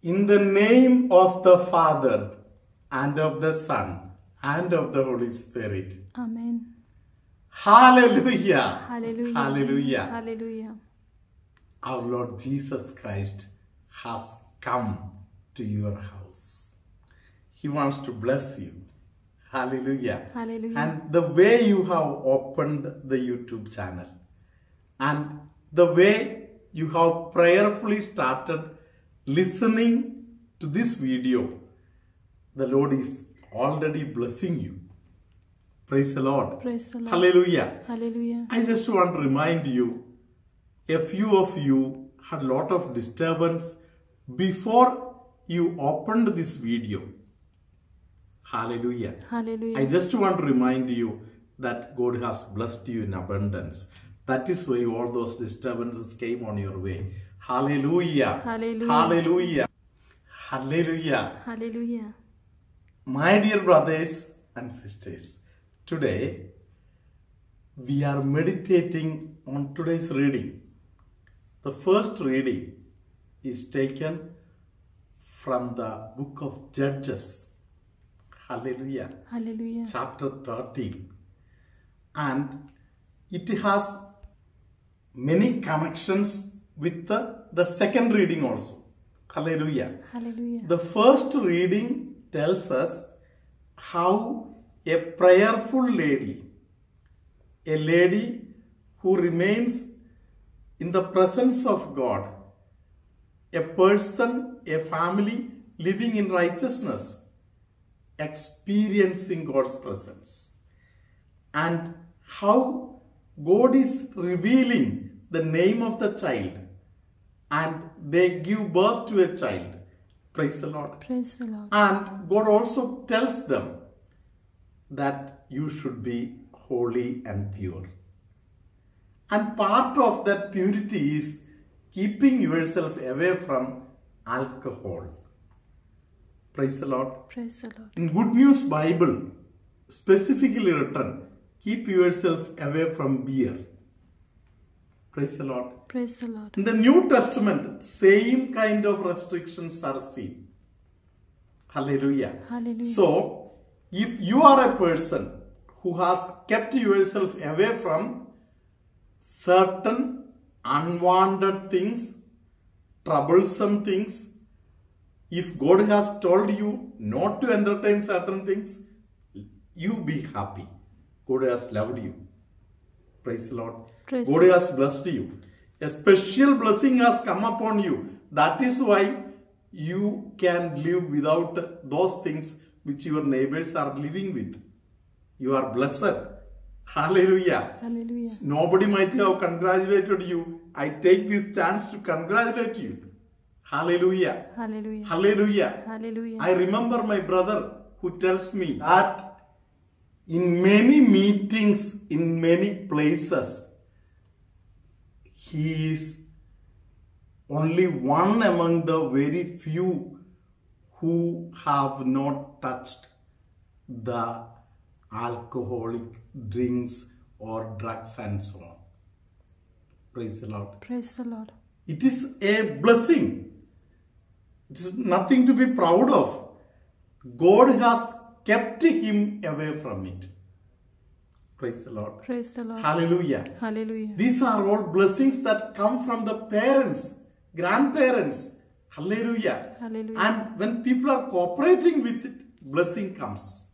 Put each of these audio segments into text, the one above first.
In the name of the Father, and of the Son, and of the Holy Spirit. Amen. Hallelujah. Hallelujah. Hallelujah. Hallelujah. Our Lord Jesus Christ has come to your house. He wants to bless you. Hallelujah. Hallelujah. And the way you have opened the YouTube channel and the way you have prayerfully started listening to this video, the Lord is already blessing you. Praise the Lord. Praise the Lord. Hallelujah. Hallelujah. I just want to remind you, a few of you had a lot of disturbance before you opened this video. Hallelujah. Hallelujah. I just want to remind you that God has blessed you in abundance. That is why all those disturbances came on your way. Hallelujah. Hallelujah. Hallelujah. Hallelujah. Hallelujah. My dear brothers and sisters, today we are meditating on today's reading. The first reading is taken from the book of Judges. Hallelujah. Hallelujah. Chapter 13. And it has many connections with the second reading also. Hallelujah. Hallelujah. The first reading tells us how a prayerful lady, a lady who remains in the presence of God, a person, a family living in righteousness, experiencing God's presence, and how God is revealing the name of the child and they give birth to a child. Praise the Lord. Praise the Lord. And God also tells them that you should be holy and pure. And part of that purity is keeping yourself away from alcohol. Praise the Lord. Praise the Lord. In Good News Bible, specifically written, keep yourself away from beer. Praise the Lord. Praise the Lord. In the New Testament, same kind of restrictions are seen. Hallelujah. Hallelujah. So, if you are a person who has kept yourself away from certain unwanted things, troublesome things, if God has told you not to entertain certain things, you be happy. God has loved you. Praise the Lord. Praise God has blessed you. A special blessing has come upon you. That is why you can live without those things which your neighbors are living with. You are blessed. Hallelujah. Hallelujah. Nobody might have congratulated you. I take this chance to congratulate you. Hallelujah. Hallelujah. Hallelujah. Hallelujah. I remember my brother who tells me that in many meetings, in many places, he is only one among the very few who have not touched the alcoholic drinks or drugs and so on. Praise the Lord. Praise the Lord. It is a blessing. It is nothing to be proud of. God has kept him away from it. Praise the Lord. Praise the Lord. Hallelujah. Hallelujah. These are all blessings that come from the parents, grandparents. Hallelujah. Hallelujah. And when people are cooperating with it, blessing comes.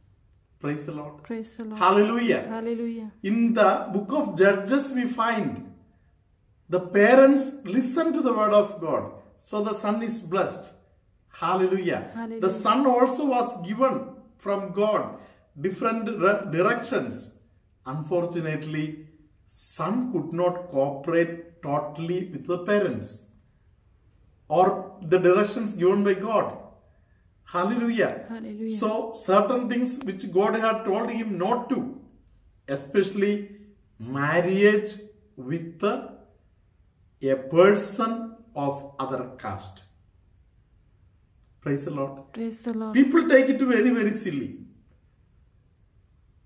Praise the Lord. Praise the Lord. Hallelujah. Hallelujah. In the book of Judges, we find the parents listen to the word of God. So the son is blessed. Hallelujah. Hallelujah. The son also was given from God different directions. Unfortunately, son could not cooperate totally with the parents or the directions given by God. Hallelujah. Hallelujah. So, certain things which God had told him not to, especially marriage with a person of other caste. Praise the Lord. Praise the Lord. People take it very, very silly.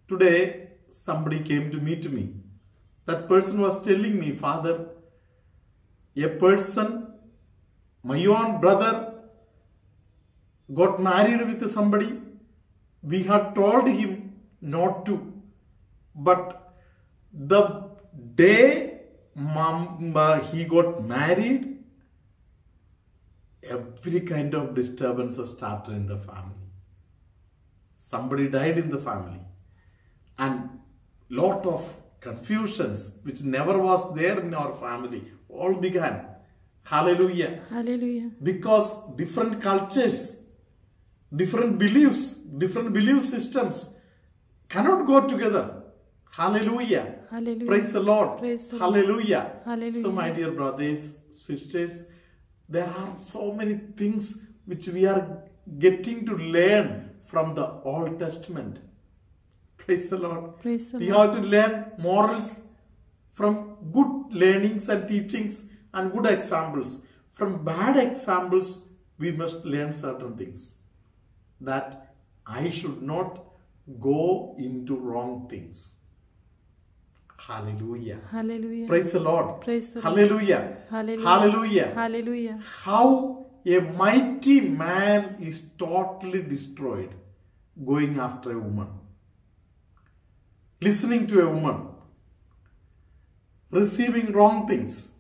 Today, somebody came to meet me. That person was telling me, Father, a person, my own brother, got married with somebody. We had told him not to. But the day he got married, every kind of disturbances started in the family. Somebody died in the family. And lot of confusions which never was there in our family all began. Hallelujah. Hallelujah. Because different cultures, different belief systems cannot go together. Hallelujah. Hallelujah. Praise the Lord. Praise the Hallelujah. Hallelujah. So my dear brothers, sisters, there are so many things which we are getting to learn from the Old Testament. Praise the Lord. Praise the We Lord. have to learn morals from good learnings and teachings and good examples. From bad examples, we must learn certain things. That I should not go into wrong things. Hallelujah. Hallelujah. Praise the Lord. Praise the Lord. Hallelujah. Hallelujah. Hallelujah. Hallelujah. How a mighty man is totally destroyed going after a woman. Listening to a woman. Receiving wrong things.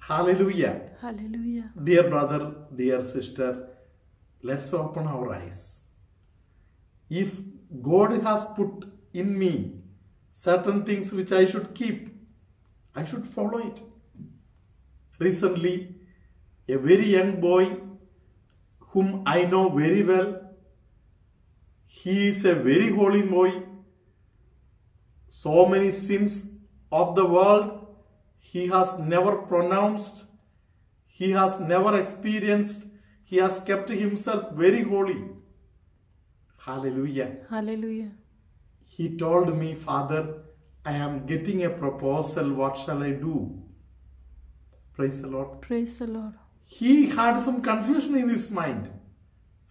Hallelujah. Hallelujah. Dear brother, dear sister, let's open our eyes. If God has put in me certain things which I should keep, I should follow it. Recently, a very young boy whom I know very well, he is a very holy boy. So many sins of the world he has never pronounced, he has never experienced, he has kept himself very holy. Hallelujah. Hallelujah. He told me, Father, I am getting a proposal, what shall I do? Praise the Lord. Praise the Lord. He had some confusion in his mind.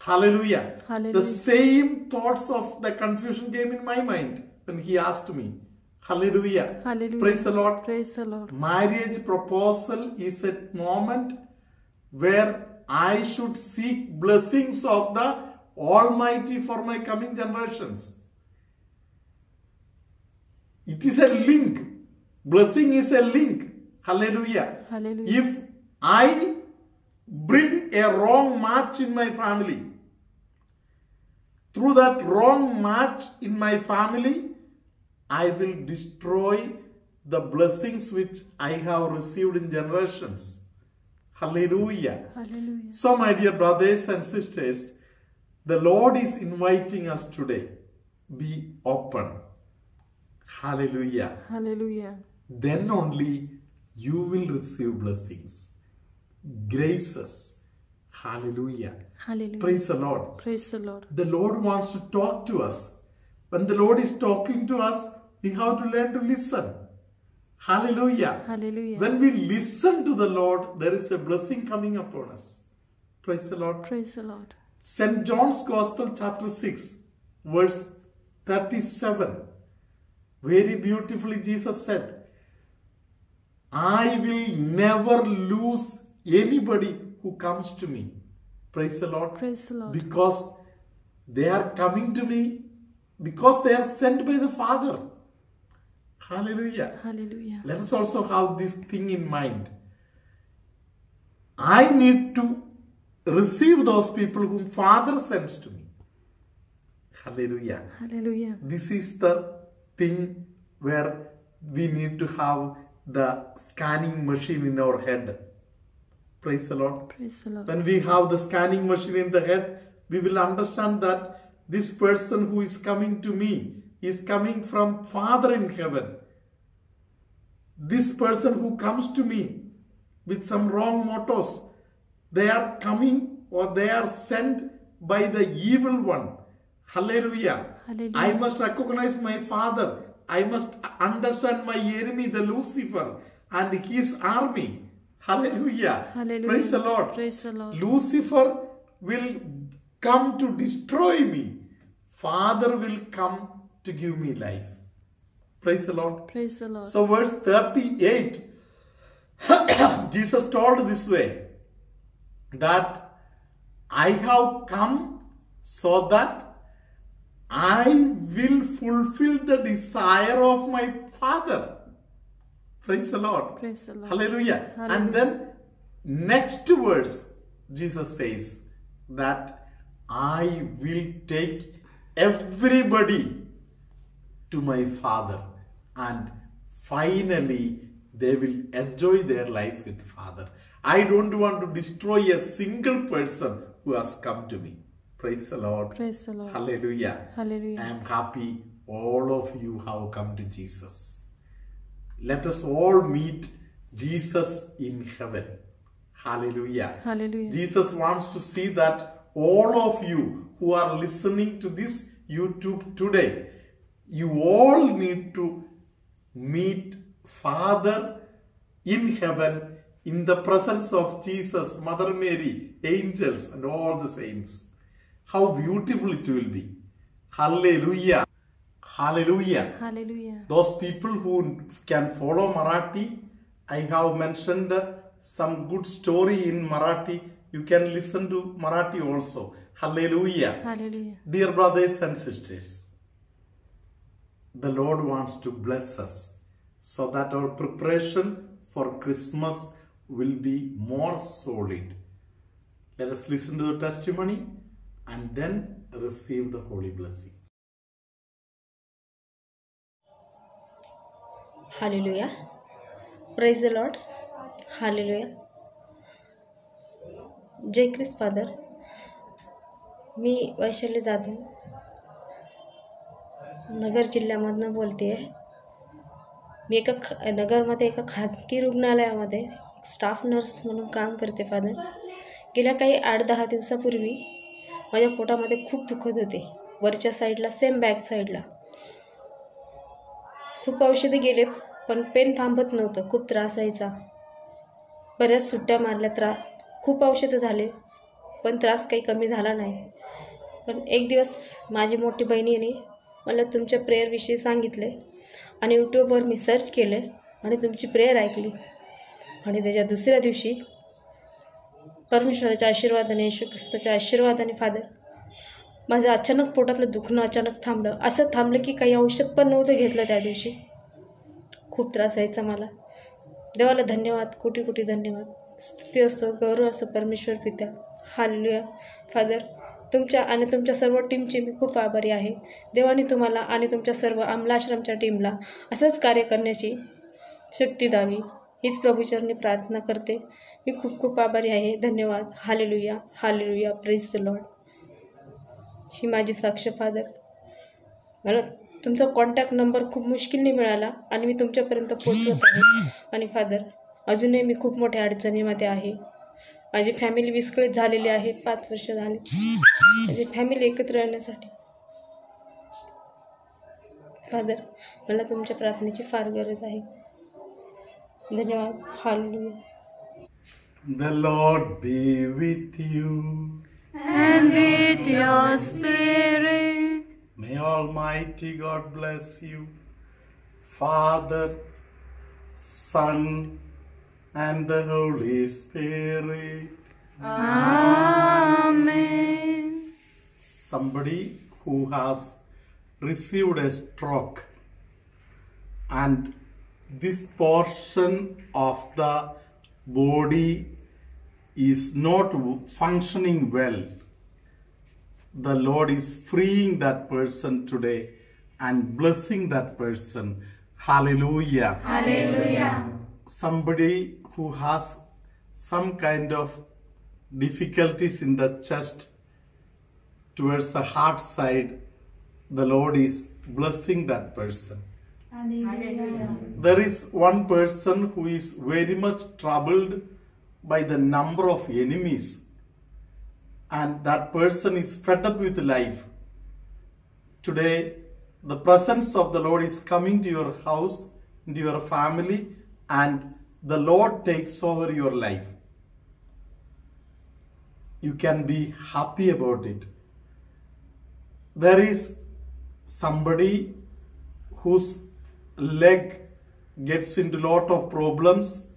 Hallelujah. Hallelujah. The same thoughts of the confusion came in my mind when he asked me. Hallelujah. Hallelujah. Praise the Lord. Praise the Lord. Marriage proposal is a moment where I should seek blessings of the Almighty for my coming generations. It is a link. Blessing is a link. Hallelujah. Hallelujah. If I bring a wrong match in my family, through that wrong match in my family, I will destroy the blessings which I have received in generations. Hallelujah. Hallelujah. So my dear brothers and sisters, the Lord is inviting us today. Be open. Hallelujah. Hallelujah. Then only you will receive blessings, graces. Hallelujah. Hallelujah. Praise the Lord. Praise the Lord. The Lord wants to talk to us. When the Lord is talking to us, we have to learn to listen. Hallelujah. Hallelujah. When we listen to the Lord, there is a blessing coming upon us. Praise the Lord. Praise the Lord. St. John's Gospel chapter 6 verse 37. Very beautifully Jesus said, I will never lose anybody who comes to me. Praise the Lord. Praise the Lord. Because they are coming to me because they are sent by the Father. Hallelujah. Hallelujah. Let us also have this thing in mind. I need to receive those people whom Father sends to me. Hallelujah. Hallelujah. This is the thing where we need to have the scanning machine in our head. Praise the Lord. Praise the Lord. When we have the scanning machine in the head, we will understand that this person who is coming to me is coming from Father in heaven. This person who comes to me with some wrong motives, they are coming or they are sent by the evil one. Hallelujah. Hallelujah. I must recognize my Father. I must understand my enemy, the Lucifer, and his army. Hallelujah. Hallelujah. Praise the Lord. Praise the Lord. Lucifer will come to destroy me. Father will come to give me life. Praise the Lord. Praise the Lord. So verse 38, Jesus told this way, that I have come so that I will fulfill the desire of my Father. Praise the Lord. Praise the Lord. Hallelujah. Hallelujah. And then next verse, Jesus says that I will take everybody to my Father, and finally they will enjoy their life with Father. I don't want to destroy a single person who has come to me. Praise the Lord. Praise the Lord. Hallelujah. Hallelujah. I am happy all of you have come to Jesus. Let us all meet Jesus in heaven. Hallelujah. Hallelujah. Jesus wants to see that all of you who are listening to this YouTube today, you all need to meet Father in heaven in the presence of Jesus, Mother Mary, angels and all the saints. How beautiful it will be. Hallelujah. Hallelujah. Hallelujah. Those people who can follow Marathi, I have mentioned some good story in Marathi. You can listen to Marathi also. Hallelujah. Hallelujah. Dear brothers and sisters, the Lord wants to bless us so that our preparation for Christmas will be more solid. Let us listen to the testimony and then receive the holy blessings. Hallelujah. Praise the Lord. Hallelujah. जय ख्रिस्त father. मी वैशाली जाधव नगर जिल्ह्यामधनं बोलते आहे. मी नगरमध्ये एका खाजगी रुग्णालयामध्ये staff nurse म्हणून काम करते फादर. गेल्या काही 8-10 दिवसापूर्वी माझ्या पोटामध्ये खूप दुखत होते. वरच्या साईडला, सेम बॅक साईडला. खूप औषधे गेले पण पेन थांबत नव्हतं. खूप त्रास व्हायचा. बऱ्याच सुट्ट्या मारल्या. खूप औषधं झाले पण त्रास काही कमी झाला नाही. पण एक दिवस माझी मोठी बहिणीने मला तुमच्या प्रेयरविषयी सांगितले आणि यूट्यूबवर मी सर्च केले आणि तुमची प्रेयर ऐकली. आणि त्याच्या दुसऱ्या दिवशी परमेश्वराच्या आशीर्वादाने, येशू ख्रिस्ताच्या आशीर्वादाने फादर, माझं अचानक पोटातलं दुखणं अचानक थांबलं. असं थांबलं की काही औषध पण नव्हतं घेतलं त्या दिवशी. खूप त्रास व्हायचा मला. देवाला धन्यवाद, कोटी कोटी धन्यवाद. स्तुती असो, गौरव असो परमेश्वर पित्या. हालेलुया. फादर, तुमच्या आणि तुमच्या सर्व टीमचे मी खूप आभारी आहे. देवाने तुम्हाला आणि तुमच्या सर्व आमलाश्रमच्या टीमला असंच कार्य करण्याची शक्ती द्यावी हीच प्रभूचरणी प्रार्थना करते. मी खूप खूप आभारी आहे. धन्यवाद. Hallelujah. Hallelujah. Praise the Lord. ही माझी साक्ष फादर. मला तुमचा कॉन्टॅक्ट नंबर खूप मुश्किलने मिळाला आणि मी तुमच्यापर्यंत पोहोचवत आहे. आणि फादर, अजूनही मी खूप मोठ्या अडचणीमध्ये आहे. माझी फॅमिली विस्कळीत झालेली आहे. 5 वर्ष झाले माझी फॅमिली एकत्र येण्यासाठी. फादर, मला तुमच्या प्रार्थनेची फार गरज आहे. धन्यवाद. Hallelujah. The Lord be with you. And with your spirit. May Almighty God bless you, Father, Son, and the Holy Spirit. Amen. Somebody who has received a stroke and this portion of the body is not functioning well, the Lord is freeing that person today and blessing that person. Hallelujah. Hallelujah. Somebody who has some kind of difficulties in the chest towards the heart side, the Lord is blessing that person. Hallelujah. There is one person who is very much troubled by the number of enemies, and that person is fed up with life. Today, the presence of the Lord is coming to your house, into your family, and the Lord takes over your life. You can be happy about it. There is somebody whose leg gets into a lot of problems,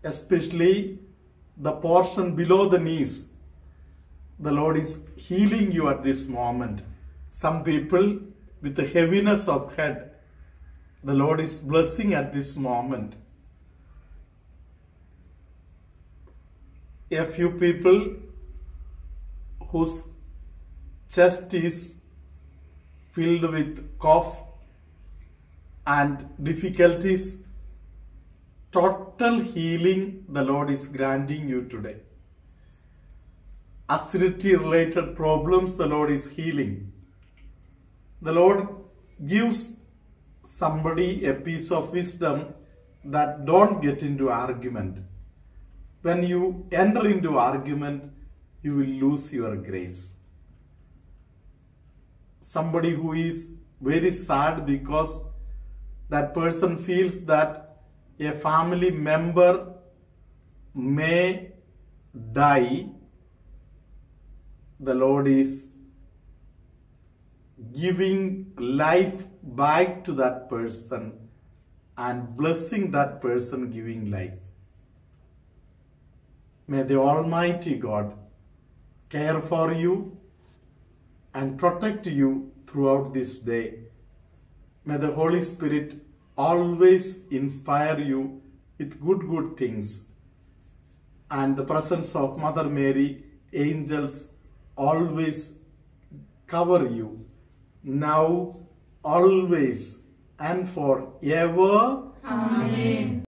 especially the portion below the knees. the Lord is healing you at this moment. Some people with a heaviness of head, the Lord is blessing at this moment. A few people whose chest is filled with cough and difficulties, total healing the Lord is granting you today. Acidity related problems the Lord is healing. The Lord gives somebody a piece of wisdom that don't get into argument. When you enter into argument, you will lose your grace. Somebody who is very sad because that person feels that a family member may die, the Lord is giving life back to that person and blessing that person giving life. May the Almighty God care for you and protect you throughout this day. May the Holy Spirit always inspire you with good things. And the presence of Mother Mary, angels always cover you. Now, always, and forever. Amen.